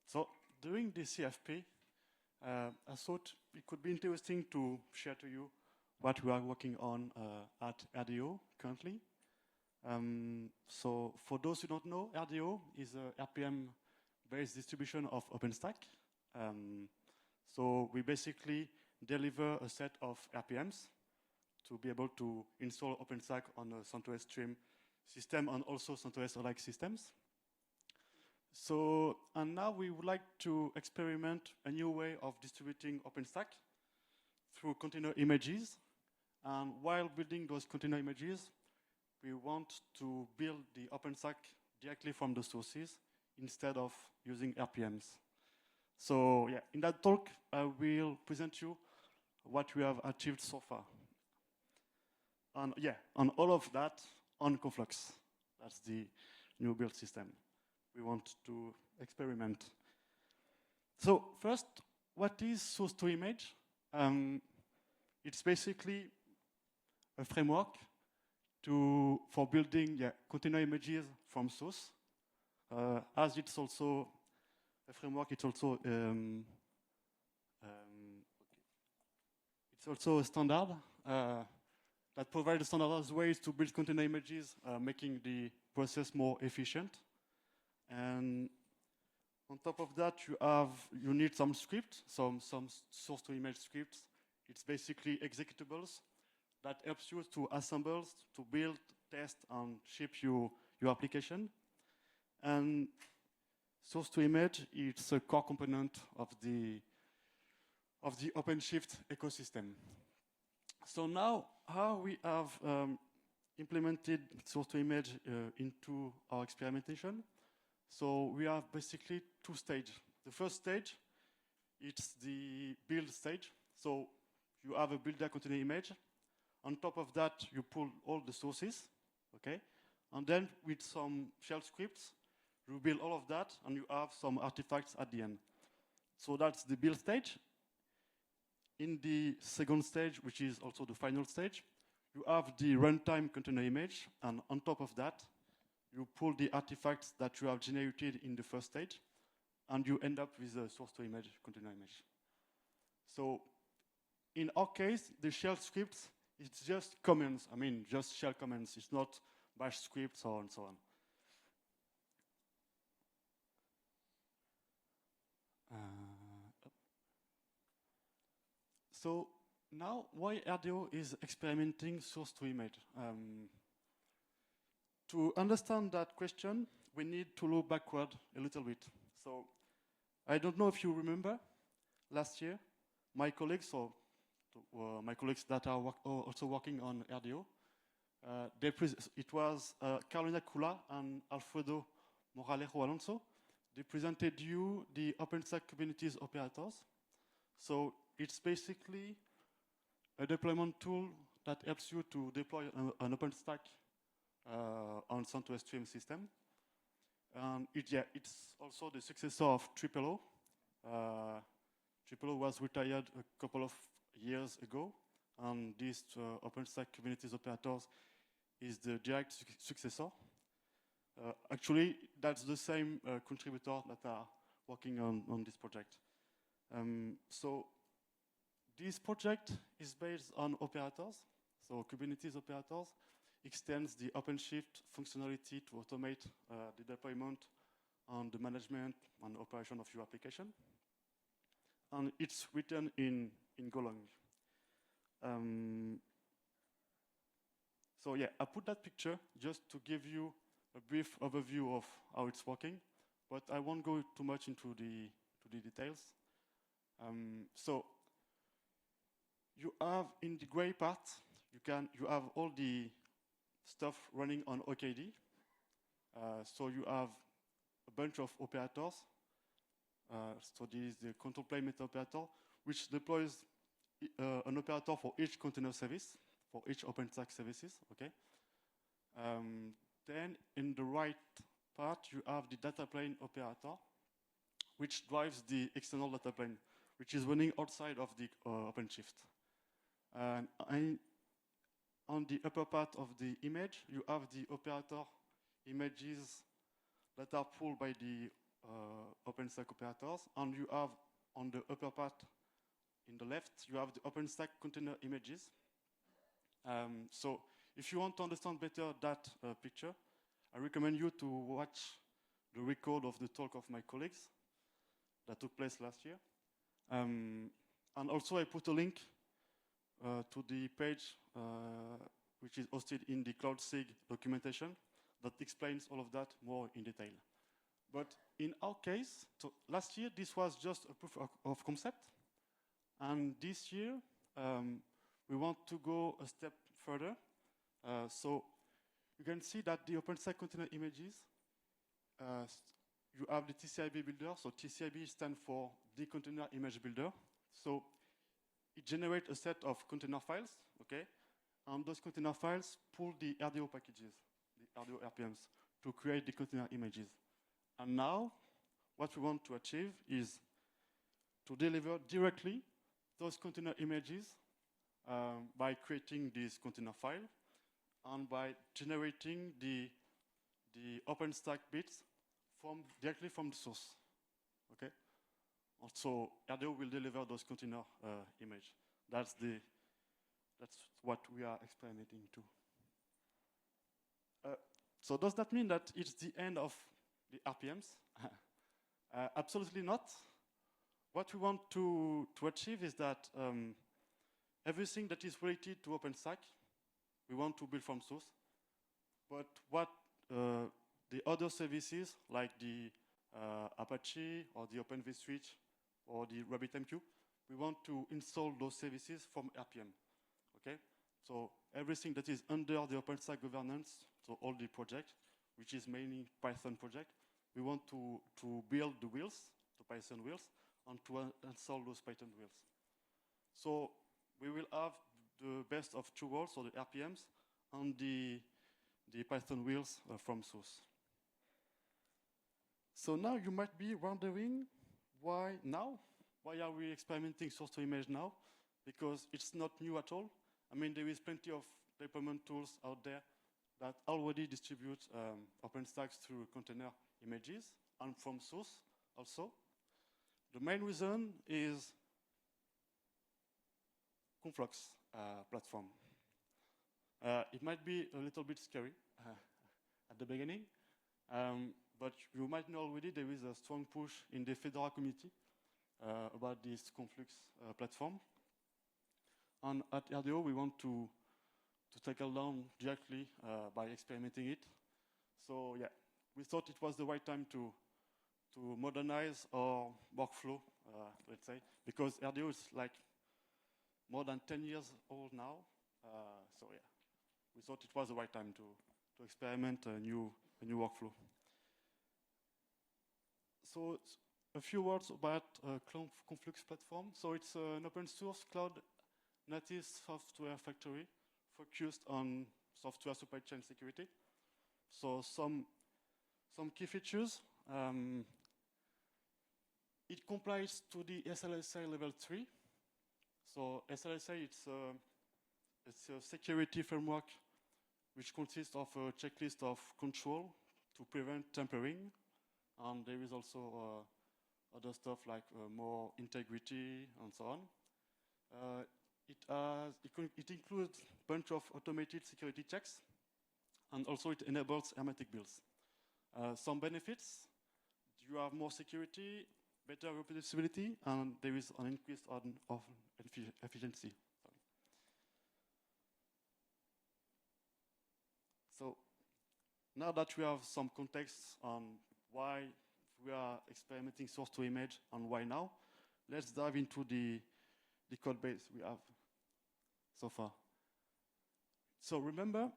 So during the CFP, I thought it could be interesting to share to you what we are working on at RDO currently. So for those who don't know, RDO is a RPM-based distribution of OpenStack. So we basically deliver a set of RPMs to be able to install OpenStack on a CentOS stream system and also CentOS-alike systems. So, and now we would like to experiment a new way of distributing OpenStack through container images. And while building those container images, we want to build the OpenStack directly from the sources instead of using RPMs. So yeah, in that talk, I will present you what we have achieved so far. And yeah, on all of that on Konflux. That's the new build system we want to experiment. So first, what is source to image? It's basically a framework for building container images from source. As it's also a framework, it's also a standard that provides standardized ways to build container images, making the process more efficient. And on top of that, you need some script, some source to image scripts. It's basically executables that helps you to assemble, to build, test, and ship your application. And source to image, it's a core component of the OpenShift ecosystem. So now, how we have implemented source to image into our experimentation. So we have basically two stages. The first stage, it's the build stage. So you have a builder container image. On top of that, you pull all the sources, okay? And then with some shell scripts, you build all of that, and you have some artifacts at the end. So that's the build stage. In the second stage, which is also the final stage, you have the runtime container image, and on top of that, you pull the artifacts that you have generated in the first stage, and you end up with a source to image container image. So in our case, the shell scripts, it's just commands. I mean, just shell commands. It's not bash scripts or and so on. So now, why RDO is experimenting source to image? To understand that question, we need to look backward a little bit. So I don't know if you remember, last year, my colleagues, that are also working on RDO, it was Carolina Kula and Alfredo Moralejo Alonso. They presented you the OpenStack Kubernetes operators. So it's basically a deployment tool that helps you to deploy an OpenStack on CentOS stream system. And it's also the successor of TripleO. TripleO was retired a couple of years ago, and this OpenStack Kubernetes operators is the direct successor. Actually, that's the same contributor that are working on this project. So this project is based on operators. So Kubernetes operators extends the OpenShift functionality to automate the deployment and the management and operation of your application. And it's written in Golang. So yeah, I put that picture just to give you a brief overview of how it's working, but I won't go too much into the details. So you have in the gray part, you have all the stuff running on OKD. So you have a bunch of operators. So this is the control plane meta operator, which deploys an operator for each container service, for each OpenStack services, okay? Then in the right part, you have the data plane operator, which drives the external data plane, which is running outside of the OpenShift. And on the upper part of the image, you have the operator images that are pulled by the OpenStack operators, and you have on the upper part in the left, you have the OpenStack container images. So if you want to understand better that picture, I recommend you to watch the record of the talk of my colleagues that took place last year. And also I put a link to the page which is hosted in the Cloud SiG documentation that explains all of that more in detail. But in our case, so last year this was just a proof of concept. And this year we want to go a step further. So you can see that the OpenStack container images, you have the TCIB builder. So TCIB stands for the container image builder. So it generates a set of container files, okay? And those container files pull the RDO packages, the RDO RPMs, to create the container images. And now, what we want to achieve is to deliver directly those container images by creating this container file and by generating the OpenStack bits directly from the source, okay? Also, RDO will deliver those container image. That's what we are experimenting to. So does that mean that it's the end of the RPMs? Absolutely not. What we want to achieve is that everything that is related to OpenStack, we want to build from source. But what the other services, like the Apache or the Open vSwitch or the RabbitMQ, we want to install those services from RPM, okay? So everything that is under the OpenStack governance, so all the project, which is mainly Python project, we want to build the wheels, the Python wheels, and to install those Python wheels. So we will have the best of two worlds, so the RPMs and the Python wheels from source. So now you might be wondering, why now? Why are we experimenting source to image now? Because it's not new at all. I mean, there is plenty of deployment tools out there that already distribute OpenStacks through container images and from source also. The main reason is Konflux platform. It might be a little bit scary at the beginning, but you might know already there is a strong push in the Fedora community about this Konflux platform. And at RDO, we want to tackle down directly by experimenting it. So yeah, we thought it was the right time to modernize our workflow, let's say, because RDO is like more than 10 years old now. So yeah, we thought it was the right time to experiment a new workflow. So a few words about Konflux platform. So it's an open source cloud native software factory focused on software supply chain security. So some key features. It complies to the SLSA level 3. So SLSA, it's a security framework which consists of a checklist of control to prevent tampering. And there is also other stuff like more integrity and so on. It includes a bunch of automated security checks, and also it enables hermetic builds. Some benefits: you have more security, better reproducibility, and there is an increase of efficiency. So now that we have some context on why we are experimenting source to image and why now, let's dive into the code base we have so far. So remember,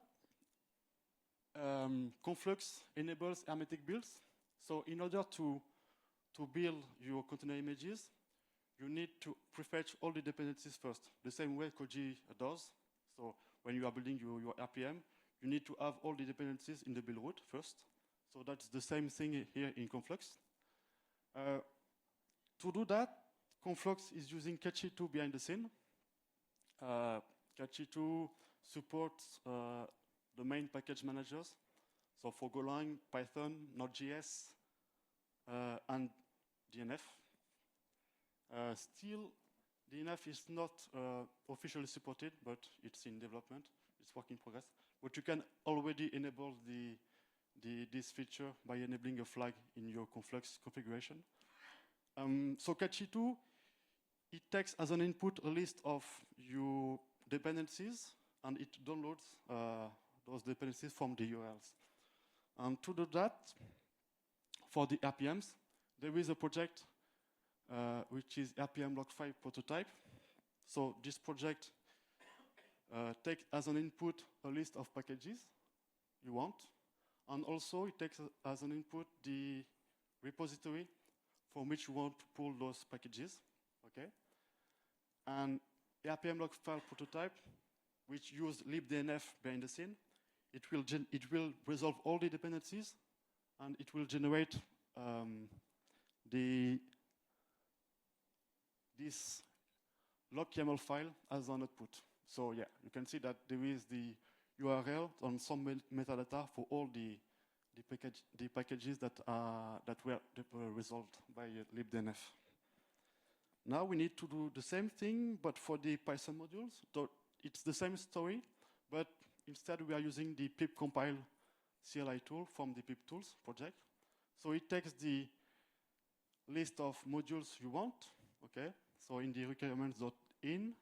Konflux enables hermetic builds. So in order to build your container images, you need to prefetch all the dependencies first, the same way Koji does. So when you are building your RPM, you need to have all the dependencies in the build root first. So that's the same thing here in Konflux. To do that, Konflux is using Capitao behind the scene. Capitao supports the main package managers. So for Golang, Python, Node.js, and DNF. Still, DNF is not officially supported, but it's in development. It's work in progress. But you can already enable this feature by enabling a flag in your Konflux configuration. So Capitao, it takes as an input a list of your dependencies, and it downloads those dependencies from the URLs. And to do that, for the RPMs, there is a project which is RPM log5 prototype. So this project takes as an input a list of packages you want, and also it takes as an input the repository from which you want to pull those packages, okay? And RPM log5 prototype, which use libdnf behind the scene, it will resolve all the dependencies, and it will generate this log YAML file as an output. So yeah, you can see that there is the URL and some metadata for all the packages that were resolved by libdnf. Now we need to do the same thing, but for the Python modules. So it's the same story, but instead we are using the pip compile CLI tool from the pip tools project. So it takes the list of modules you want, okay? So in the requirements.in,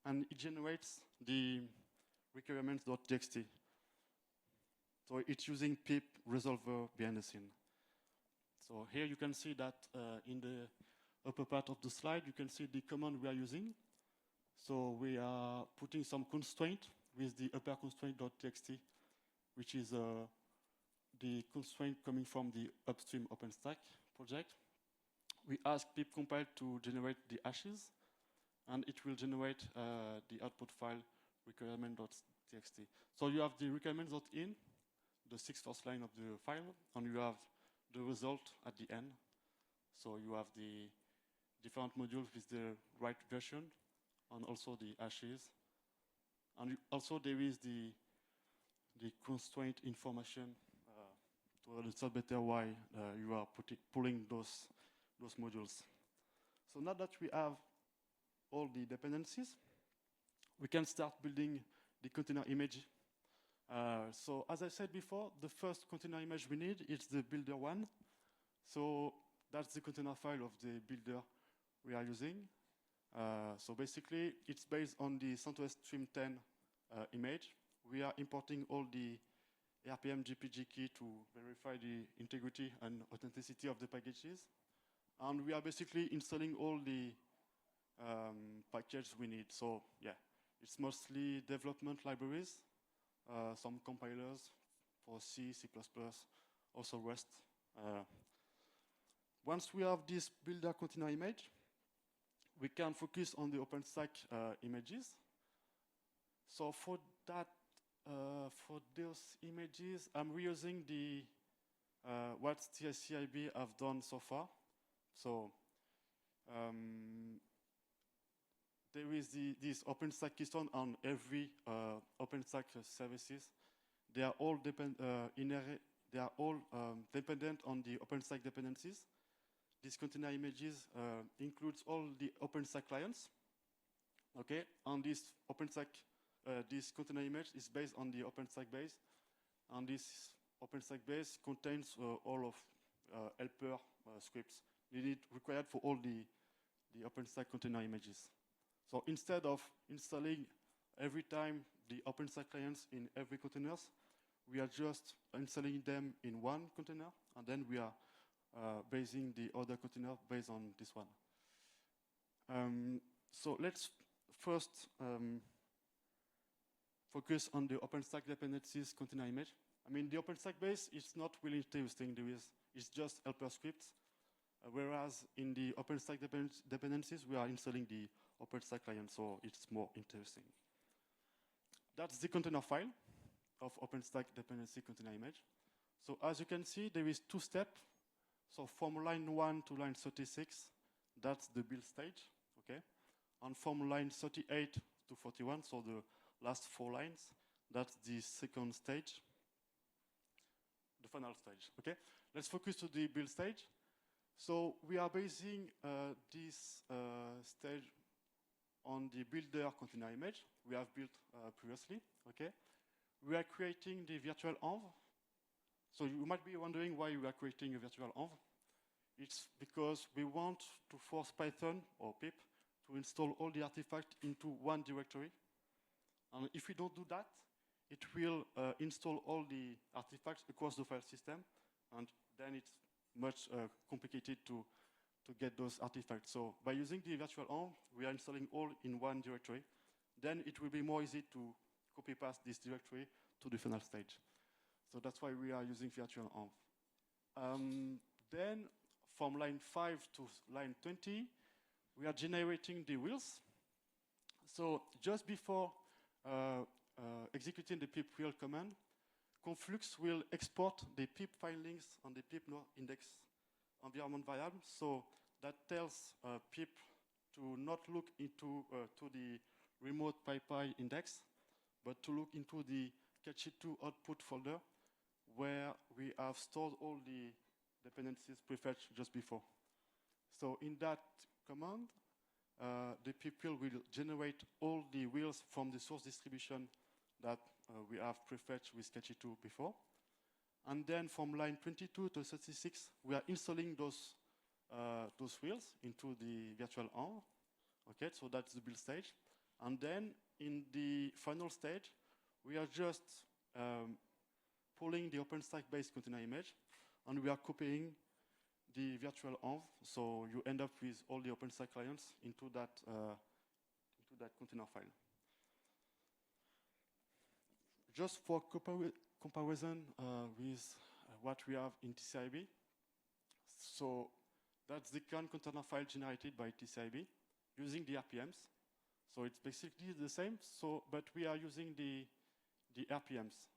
and it generates the requirements.txt. So it's using pip resolver behind the scene. So here you can see that in the upper part of the slide, you can see the command we are using. So we are putting some constraint with the upper constraint.txt, which is the constraint coming from the upstream OpenStack project. We ask pip compile to generate the hashes, and it will generate the output file requirement.txt. So you have the requirements.in, the 6th first line of the file, and you have the result at the end. So you have the different modules with the right version, and also the hashes. And also there is the constraint information to understand better why you are pulling those modules. So now that we have all the dependencies, we can start building the container image. So as I said before, the first container image we need is the builder one. So that's the container file of the builder we are using. So basically, it's based on the CentOS Stream 10 image. We are importing all the RPM GPG key to verify the integrity and authenticity of the packages. And we are basically installing all the packages we need. So yeah, it's mostly development libraries, some compilers for C, C++, also Rust. Once we have this builder container image, we can focus on the OpenStack images. So for that, for those images, I'm reusing the what TICIB have done so far. So there is this OpenStack keystone on every OpenStack services. They are all dependent on the OpenStack dependencies. These container images includes all the OpenStack clients. Okay, and this OpenStack, this container image is based on the OpenStack base, and this OpenStack base contains all of helper scripts required for all the OpenStack container images. So instead of installing every time the OpenStack clients in every containers, we are just installing them in one container, and then we are basing the other container based on this one. So let's first focus on the OpenStack dependencies container image. I mean, the OpenStack base is not really interesting. It's just helper scripts. Whereas in the OpenStack dependencies, we are installing the OpenStack client, so it's more interesting. That's the container file of OpenStack dependency container image. So as you can see, there is 2 steps. So from line 1 to line 36, that's the build stage, okay? And from line 38 to 41, so the last 4 lines, that's the second stage, the final stage, okay? Let's focus to the build stage. So we are basing this stage on the builder container image we have built previously. Okay, we are creating the virtual env. So you might be wondering why we are creating a virtual env. It's because we want to force Python or pip to install all the artifacts into one directory. And if we don't do that, it will install all the artifacts across the file system, and then it's much complicated to get those artifacts. So by using the virtual env, we are installing all in one directory. Then it will be more easy to copy paste this directory to the final stage. So that's why we are using virtual env. Then from line 5 to line 20, we are generating the wheels. So just before executing the pip wheel command, Konflux will export the pip findings on the pip index environment variable. So that tells pip to not look into to the remote PyPy index, but to look into the Capitao output folder where we have stored all the dependencies prefetched just before. So in that command, the pip wheel will generate all the wheels from the source distribution that we have prefetched with Capitao before. And then from line 22 to 36, we are installing those wheels into the virtual env. Okay, so that's the build stage. And then in the final stage, we are just pulling the OpenStack-based container image, and we are copying the virtual env. So you end up with all the OpenStack clients into that container file. Just for comparison with what we have in TCIB. So that's the current container file generated by TCIB using the RPMs. So it's basically the same, but we are using the RPMs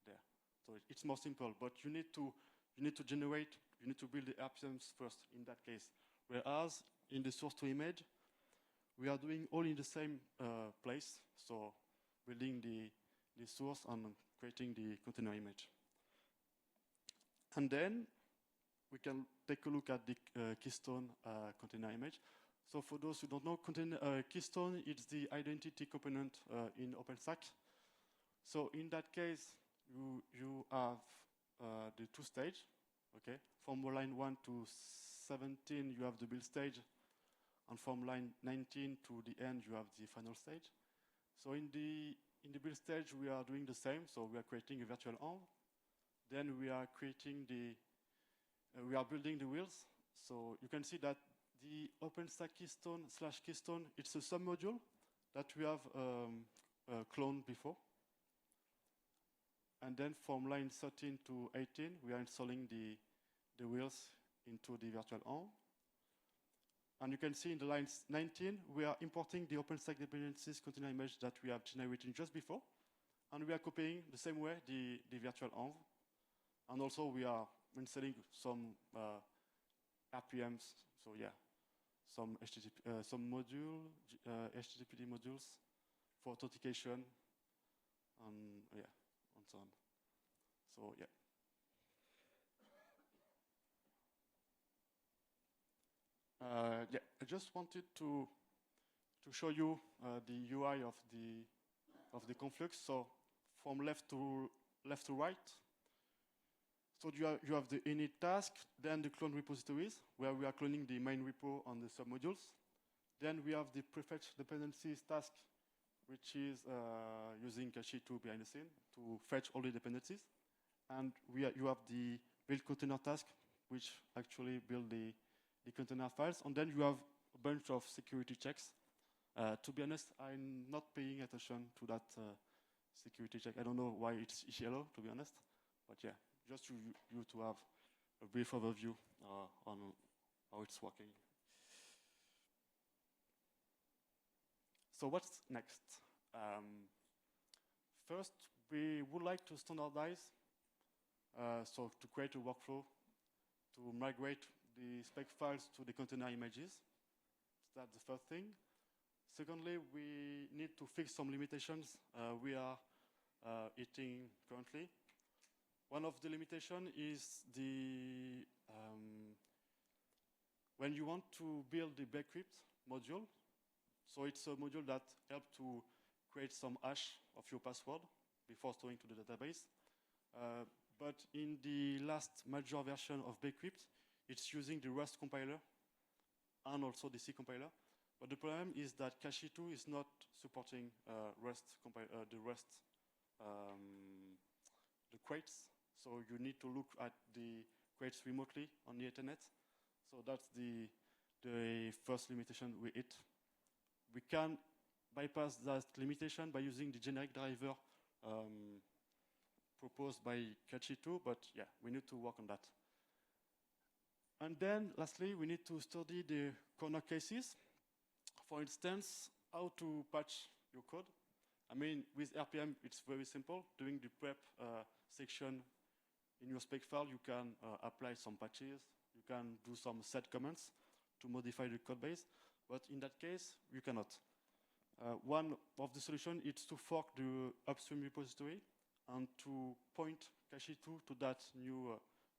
there. So it's more simple, but you need to build the RPMs first in that case. Whereas in the source to image, we are doing all in the same place. So building the source and creating the container image. And then we can take a look at the Keystone container image. So for those who don't know, Keystone is the identity component in OpenStack. So in that case, you have the two stages. Okay, from line 1 to 17, you have the build stage, and from line 19 to the end, you have the final stage. So in the build stage, we are doing the same. So we are creating a virtual env. Then we are creating we are building the wheels. So you can see that the OpenStack Keystone/Keystone, it's a submodule that we have cloned before. And then from line 13 to 18, we are installing the wheels into the virtual env. And you can see in the line 19, we are importing the OpenStack dependencies container image that we have generated just before. And we are copying the same way the virtual env. And also we are installing some RPMs. So yeah, some HTTPD modules for authentication, and yeah, and so on. So yeah. Yeah, I just wanted to show you the UI of the Konflux. So from left to right. So you have the init task, then the clone repositories, where we are cloning the main repo on the submodules. Then we have the prefetch dependencies task, which is using Capitao behind the scene to fetch all the dependencies. And you have the build container task, which actually build the container files. And then you have a bunch of security checks. To be honest, I'm not paying attention to that security check. I don't know why it's yellow, to be honest. But yeah, just you to have a brief overview on how it's working. So what's next? First, we would like to standardize, so to create a workflow to migrate the spec files to the container images. That's the first thing. Secondly, we need to fix some limitations we are hitting currently. One of the limitations is the when you want to build the Bcrypt module, so it's a module that helps to create some hash of your password before storing to the database. But in the last major version of Bcrypt, it's using the Rust compiler and also the C compiler. But the problem is that Cache2 is not supporting the Rust, the crates. So you need to look at the crates remotely on the Ethernet. So that's the first limitation we hit. We can bypass that limitation by using the generic driver proposed by Cache2, but yeah, we need to work on that. And then, lastly, we need to study the corner cases. For instance, how to patch your code. I mean, with RPM, it's very simple. During the prep section in your spec file, you can apply some patches. You can do some set comments to modify the code base. But in that case, you cannot. One of the solutions is to fork the upstream repository and to point Cache2 to that new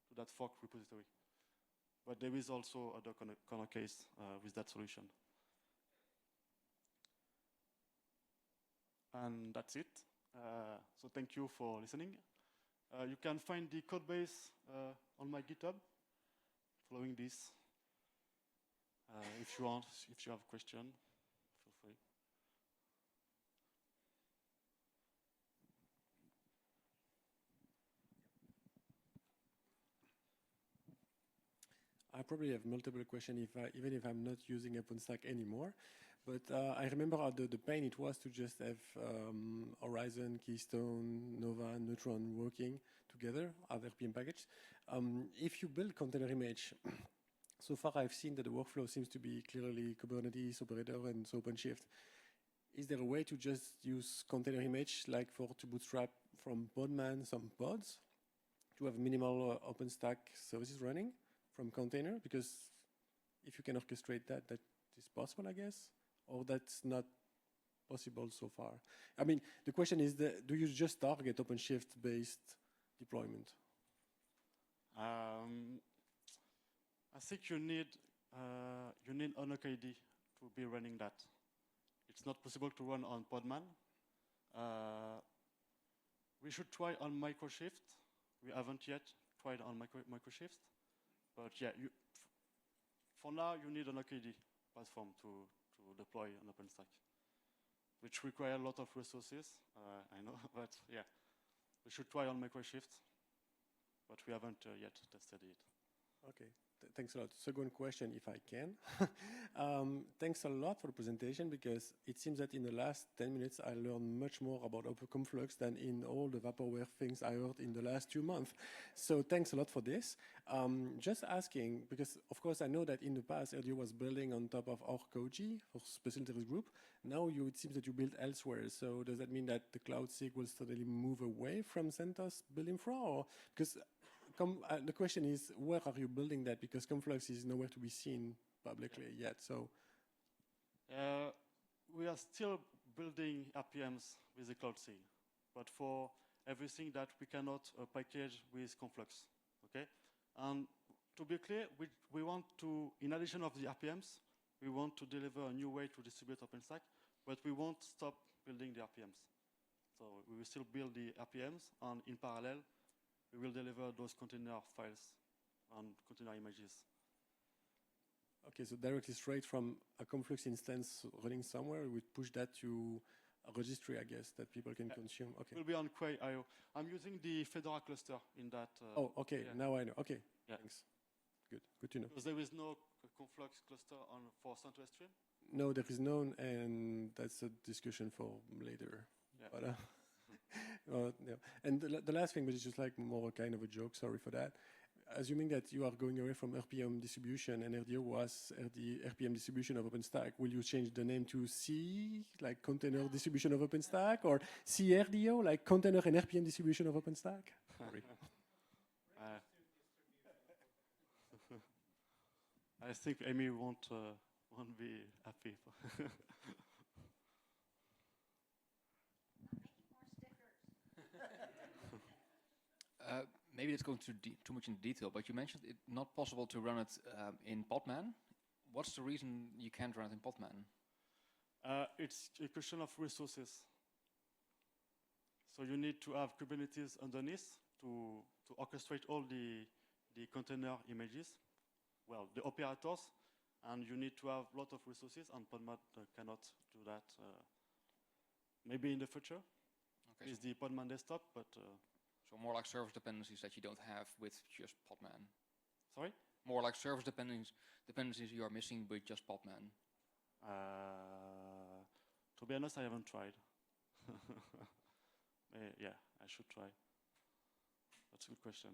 to that fork repository. But there is also other corner case with that solution. And that's it. So thank you for listening. You can find the code base on my GitHub following this. If you want, if you have a question, feel free. I probably have multiple questions even if I'm not using OpenStack anymore. But I remember how the pain it was to just have Horizon, Keystone, Nova, Neutron working together as RPM package. If you build container image, so far I've seen that the workflow seems to be clearly Kubernetes, operator, and so OpenShift. Is there a way to just use container image like to bootstrap from Podman some pods to have minimal OpenStack services running from container? Because if you can orchestrate that, that is possible, I guess, or that's not possible so far. I mean, the question is, do you just target OpenShift-based deployment? I think you need OnOKD to be running that. It's not possible to run on Podman. We should try on Microshift. We haven't yet tried on Microshift. But yeah, for now, you need an OnOKD platform to deploy on OpenStack, which require a lot of resources, I know, but yeah. We should try on Microshift, but we haven't yet tested it. Okay, thanks a lot. Second question, if I can. Thanks a lot for the presentation, because it seems that in the last 10 minutes, I learned much more about Konflux than in all the vaporware things I heard in the last 2 months. So thanks a lot for this. Just asking, because of course I know that in the past, RDO was building on top of Koji for special interest group. Now it seems that you build elsewhere. So does that mean that the Cloud SiG will suddenly move away from CentOS building from? Or because the question is, where are you building that? Because Konflux is nowhere to be seen publicly yet. So we are still building RPMs with the Cloud SiG, but for everything that we cannot package with Konflux. Okay, and to be clear, we want to, in addition of the RPMs, we want to deliver a new way to distribute OpenStack, but we won't stop building the RPMs. So we will still build the RPMs, and in parallel, we will deliver those container files and container images. Okay, so directly straight from a Konflux instance running somewhere, we push that to a registry, I guess, that people can consume. Okay. It will be on Quay.io. I'm using the Fedora cluster in that. Oh, okay. Yeah. Now I know. Okay. Yeah. Thanks. Good to know. Because there is no Konflux cluster for CentOS stream? No, there is none, and that's a discussion for later. Yeah. But, yeah. And the last thing, but it's just like more kind of a joke, sorry for that. Assuming that you are going away from RPM distribution and RDO was the RPM distribution of OpenStack, will you change the name to C, like container distribution of OpenStack, or CRDO, like container and RPM distribution of OpenStack? Sorry. I think Amy won't be happy. Maybe it's going too much in detail, but you mentioned it not possible to run it in Podman. what's the reason you can't run it in Podman? It's a question of resources. So you need to have Kubernetes underneath to orchestrate all the container images, well, the operators, and you need to have a lot of resources, and Podman cannot do that. Maybe in the future, Okay, is the Podman desktop, but so more like service dependencies that you don't have with just Podman. sorry? More like service dependencies you are missing with just Podman. To be honest, I haven't tried. Yeah, I should try. That's a good question.